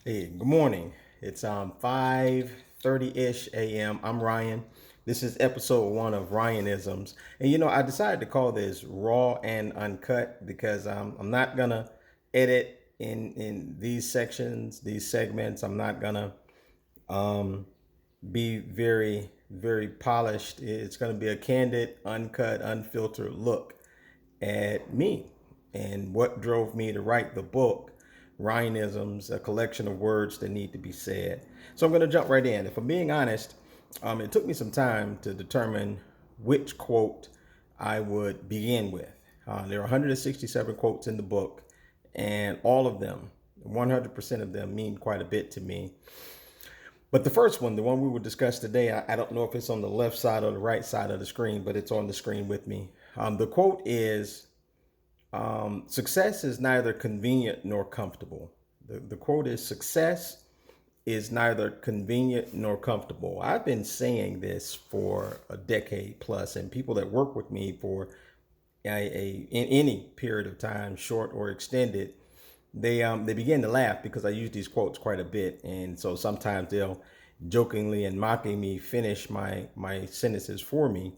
Hey, good morning. It's 5:30-ish a.m. I'm Ryan. This is episode 1 of RYANisms. And I decided to call this Raw and Uncut because I'm not gonna edit in these sections, these segments. I'm not gonna um, be very polished. It's gonna be a candid, uncut, unfiltered look at me and what drove me to write the book, RYANisms, a collection of words that need to be said. So I'm going to jump right in. If I'm being honest, it took me some time to determine which quote I would begin with. There are 167 quotes in the book, and all of them, 100% of them, mean quite a bit to me. But the first one, the one we will discuss today, I don't know if it's on the left side or the right side of the screen, but it's on the screen with me. The quote is, success is neither convenient nor comfortable. The quote is, success is neither convenient nor comfortable. I've been saying this for a decade plus, and people that work with me for in any period of time, short or extended, they begin to laugh because I use these quotes quite a bit, and so sometimes they'll jokingly and mocking me finish my sentences for me,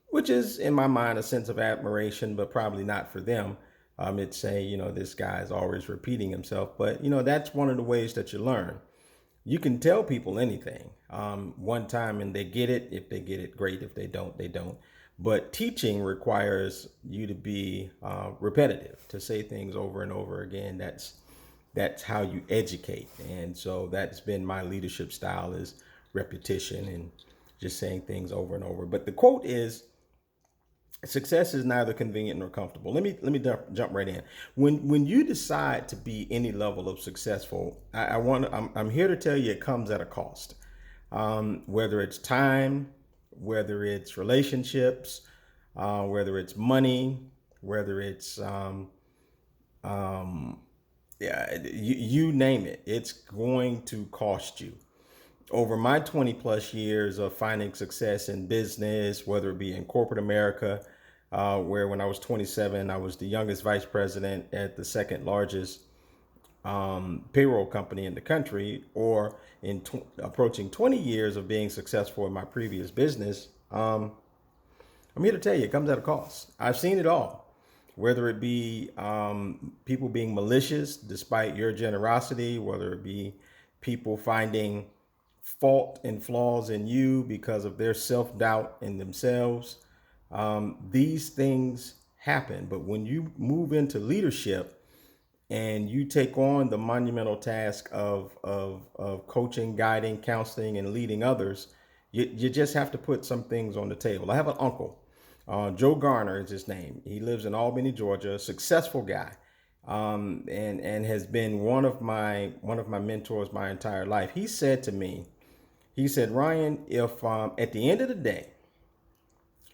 which is in my mind a sense of admiration, but probably not for them. It's saying, this guy is always repeating himself, but that's one of the ways that you learn. You can tell people anything one time and they get it. If they get it, great. If they don't, they don't. But teaching requires you to be repetitive, to say things over and over again. That's how you educate, and so that's been my leadership style, is repetition and just saying things over and over. But the quote is, success is neither convenient nor comfortable. Let me jump right in. When you decide to be any level of successful, I'm here to tell you it comes at a cost. Whether it's time, whether it's relationships, whether it's money, whether it's yeah, you name it, it's going to cost you. Over my 20 plus years of finding success in business, whether it be in corporate America, where when I was 27, I was the youngest vice president at the second largest payroll company in the country, or in approaching 20 years of being successful in my previous business, I'm here to tell you it comes at a cost. I've seen it all, whether it be people being malicious despite your generosity, whether it be people finding fault and flaws in you because of their self-doubt in themselves. These things happen, but when you move into leadership and you take on the monumental task of coaching, guiding, counseling, and leading others, you just have to put some things on the table. I have an uncle, Joe Garner is his name. He lives in Albany, Georgia, a successful guy, and has been one of my mentors my entire life. He said to me, he said, Ryan, if at the end of the day,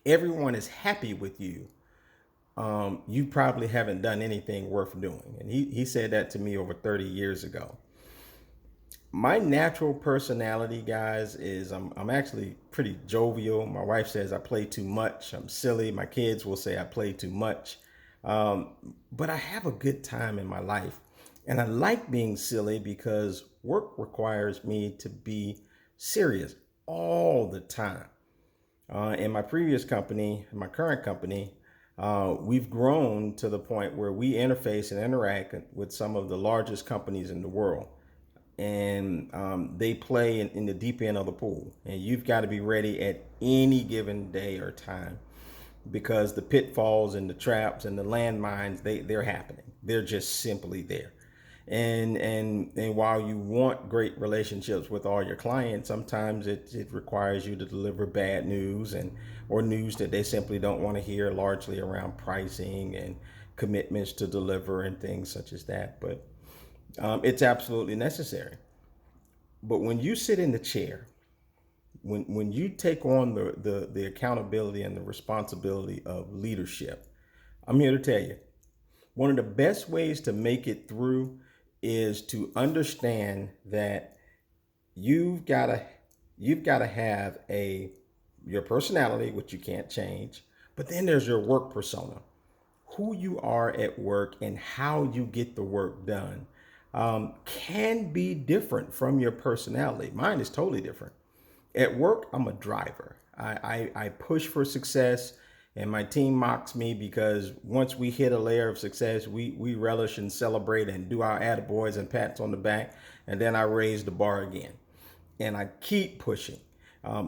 everyone is happy with you, you probably haven't done anything worth doing. And he said that to me over 30 years ago. My natural personality, guys, is I'm actually pretty jovial. My wife says I play too much. I'm silly. My kids will say I play too much. Um, but I have a good time in my life. And I like being silly because work requires me to be serious all the time. In my previous company, my current company, we've grown to the point where we interface and interact with some of the largest companies in the world. And they play in the deep end of the pool. And you've got to be ready at any given day or time, because the pitfalls and the traps and the landmines, they're happening. They're just simply there. And while you want great relationships with all your clients, sometimes it requires you to deliver bad news, and or news that they simply don't want to hear, largely around pricing and commitments to deliver and things such as that. But it's absolutely necessary. But when you sit in the chair, when you take on the accountability and the responsibility of leadership, I'm here to tell you, one of the best ways to make it through is to understand that you've got to you've got to have a your personality, which you can't change, but then there's your work persona, who you are at work and how you get the work done. can be different from your personality. Mine is totally different. At work, I'm a driver. I push for success, and my team mocks me because once we hit a layer of success, we relish and celebrate and do our attaboys and pats on the back, and then I raise the bar again. And I keep pushing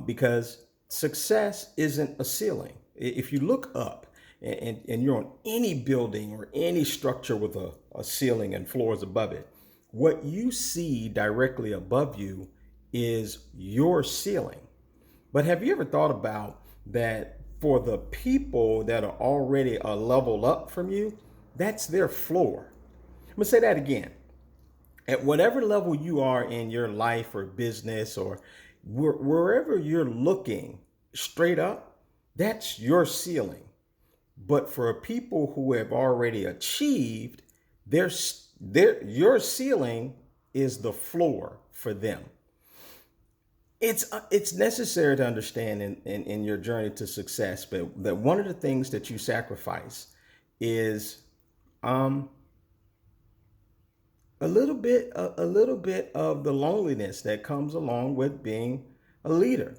because success isn't a ceiling. If you look up and you're on any building or any structure with a ceiling and floors above it, what you see directly above you is your ceiling. But have you ever thought about that for the people that are already a level up from you, that's their floor? I'm gonna say that again. At whatever level you are in your life or business or wherever you're looking straight up, that's your ceiling. But for people who have already achieved, your ceiling is the floor for them. It's necessary to understand in your journey to success, but that one of the things that you sacrifice is um, a little bit of the loneliness that comes along with being a leader,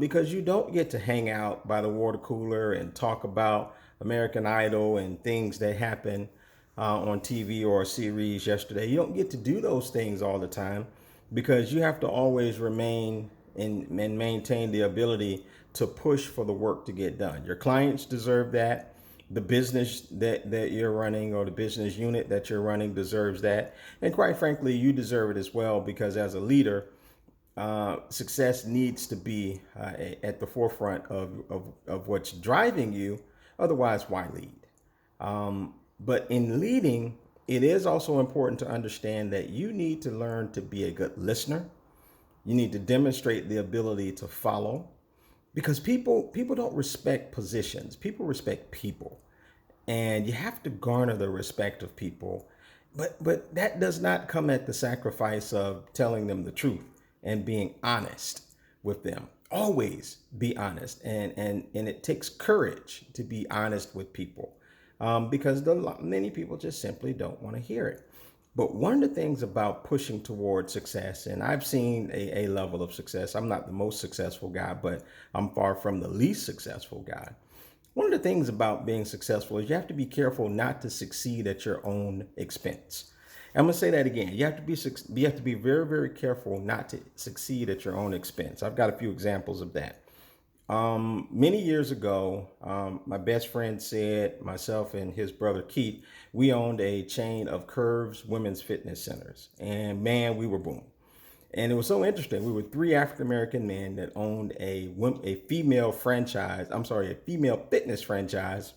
because you don't get to hang out by the water cooler and talk about American Idol and things that happen on TV or a series yesterday. You don't get to do those things all the time because you have to always remain and maintain the ability to push for the work to get done. Your clients deserve that. The business that you're running or the business unit that you're running deserves that. And quite frankly, you deserve it as well because as a leader, success needs to be at the forefront of what's driving you. Otherwise, why lead? But in leading, it is also important to understand that you need to learn to be a good listener. You need to demonstrate the ability to follow because people don't respect positions. People respect people. And you have to garner the respect of people. But that does not come at the sacrifice of telling them the truth and being honest with them. Always be honest. And it takes courage to be honest with people because many people just simply don't want to hear it. But one of the things about pushing towards success, and I've seen a level of success, I'm not the most successful guy, but I'm far from the least successful guy. One of the things about being successful is you have to be careful not to succeed at your own expense. I'm gonna say that again. You have to be very, very careful not to succeed at your own expense. I've got a few examples of that. Many years ago, my best friend said, myself and his brother Keith, we owned a chain of Curves women's fitness centers, and man, we were booming. And it was so interesting. We were three African American men that owned a female franchise. I'm sorry, a female fitness franchise.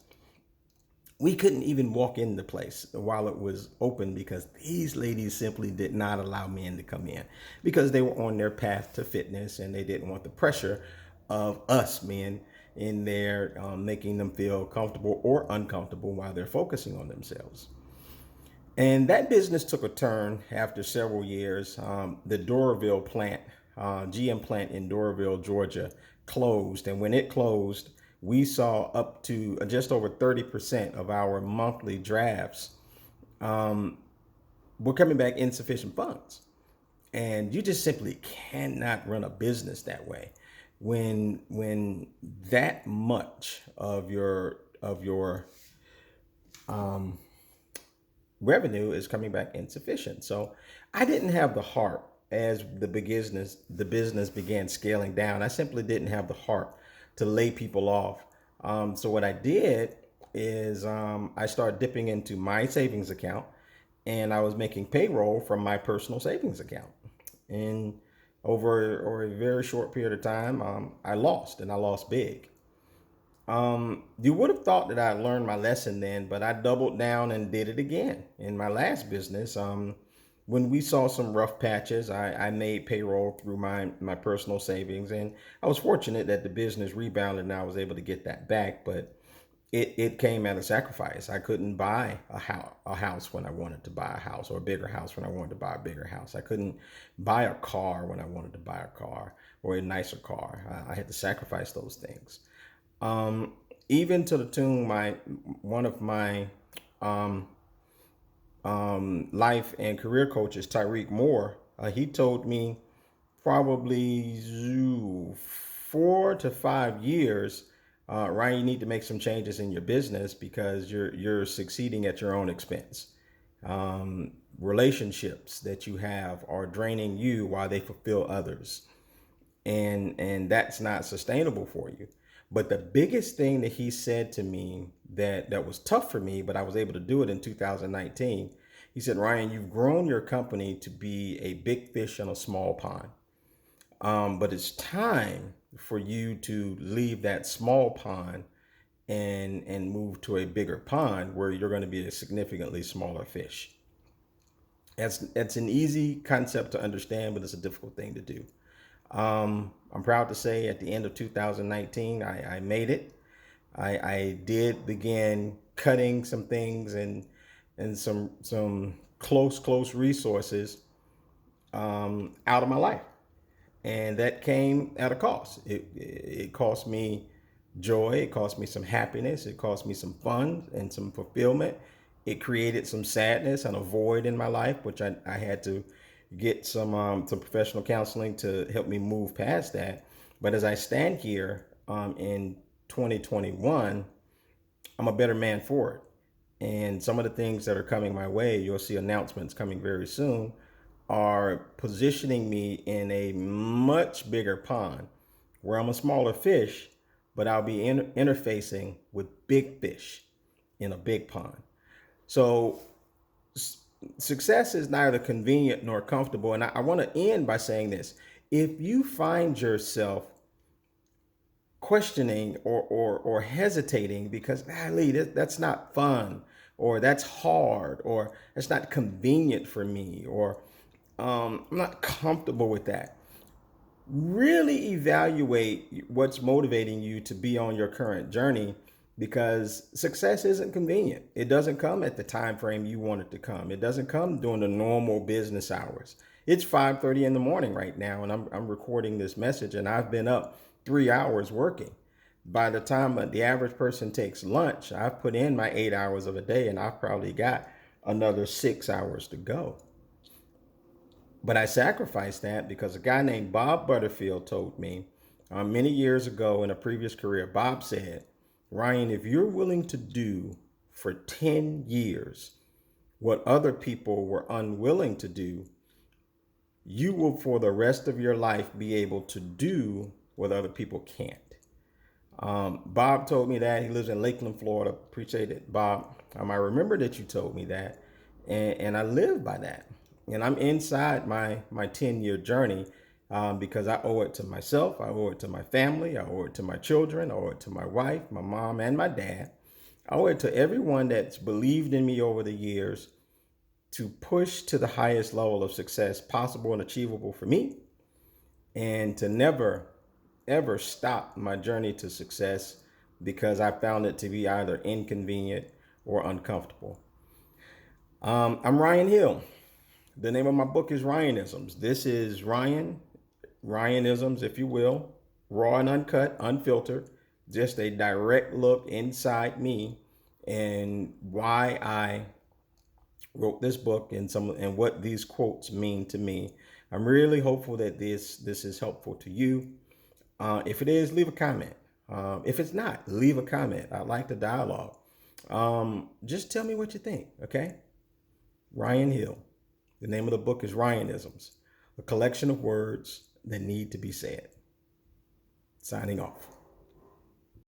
We couldn't even walk in the place while it was open because these ladies simply did not allow men to come in because they were on their path to fitness and they didn't want the pressure of us men in there making them feel comfortable or uncomfortable while they're focusing on themselves. And that business took a turn after several years. The Doraville plant, GM plant in Doraville, Georgia, closed. And when it closed, we saw up to just over 30% of our monthly drafts were coming back insufficient funds. And you just simply cannot run a business that way when that much of your revenue is coming back insufficient. So I didn't have the heart as the business began scaling down. I simply didn't have the heart to lay people off. So what I did is I started dipping into my savings account and I was making payroll from my personal savings account. And over a very short period of time, I lost and I lost big. You would have thought that I learned my lesson then, but I doubled down and did it again in my last business. When we saw some rough patches, I made payroll through my personal savings, and I was fortunate that the business rebounded and I was able to get that back. But it came at a sacrifice. I couldn't buy a house when I wanted to buy a house, or a bigger house when I wanted to buy a bigger house. I couldn't buy a car when I wanted to buy a car or a nicer car. I had to sacrifice those things. Even to the tune one of my life and career coaches, Tyreek Moore, he told me probably 4 to 5 years, Ryan, you need to make some changes in your business because you're succeeding at your own expense. Relationships that you have are draining you while they fulfill others, and that's not sustainable for you. But the biggest thing that he said to me that was tough for me, but I was able to do it in 2019. He said, Ryan, you've grown your company to be a big fish in a small pond. But it's time for you to leave that small pond and move to a bigger pond where you're going to be a significantly smaller fish. That's an easy concept to understand, but it's a difficult thing to do. I'm proud to say at the end of 2019, I made it. I did begin cutting some things and some close resources out of my life, and that came at a cost. It cost me joy. It cost me some happiness. It cost me some fun and some fulfillment. It created some sadness and a void in my life, which I had to get some professional counseling to help me move past that. But as I stand here in 2021, I'm a better man for it. And some of the things that are coming my way, you'll see announcements coming very soon, are positioning me in a much bigger pond where I'm a smaller fish, but I'll be interfacing with big fish in a big pond. So success is neither convenient nor comfortable. And I want to end by saying this. If you find yourself questioning or hesitating because Lee, that's not fun, or that's hard, or that's not convenient for me, or I'm not comfortable with that, really evaluate what's motivating you to be on your current journey, because success isn't convenient. It doesn't come at the time frame you want it to come. It doesn't come during the normal business hours. It's 5:30 in the morning right now, and I'm recording this message, and I've been up 3 hours working. By the time the average person takes lunch, I've put in my 8 hours of a day, and I've probably got another 6 hours to go. But I sacrificed that because a guy named Bob Butterfield told me many years ago in a previous career. Bob said, Ryan, if you're willing to do for 10 years what other people were unwilling to do, you will for the rest of your life be able to do what other people can't. Bob told me that. He lives in Lakeland, Florida. Appreciate it, Bob. I remember that you told me that, and I live by that. And I'm inside my 10-year journey because I owe it to myself. I owe it to my family. I owe it to my children. I owe it to my wife, my mom, and my dad. I owe it to everyone that's believed in me over the years to push to the highest level of success possible and achievable for me, and to never, ever stop my journey to success because I found it to be either inconvenient or uncomfortable. I'm Ryan Hill. The name of my book is RYANisms. This is RYANisms, if you will, raw and uncut, unfiltered, just a direct look inside me and why I wrote this book and what these quotes mean to me. I'm really hopeful that this is helpful to you. If it is, leave a comment. If it's not, leave a comment. I like the dialogue. Just tell me what you think, okay? Ryan Hill. The name of the book is RYANisms, a collection of words that need to be said. Signing off.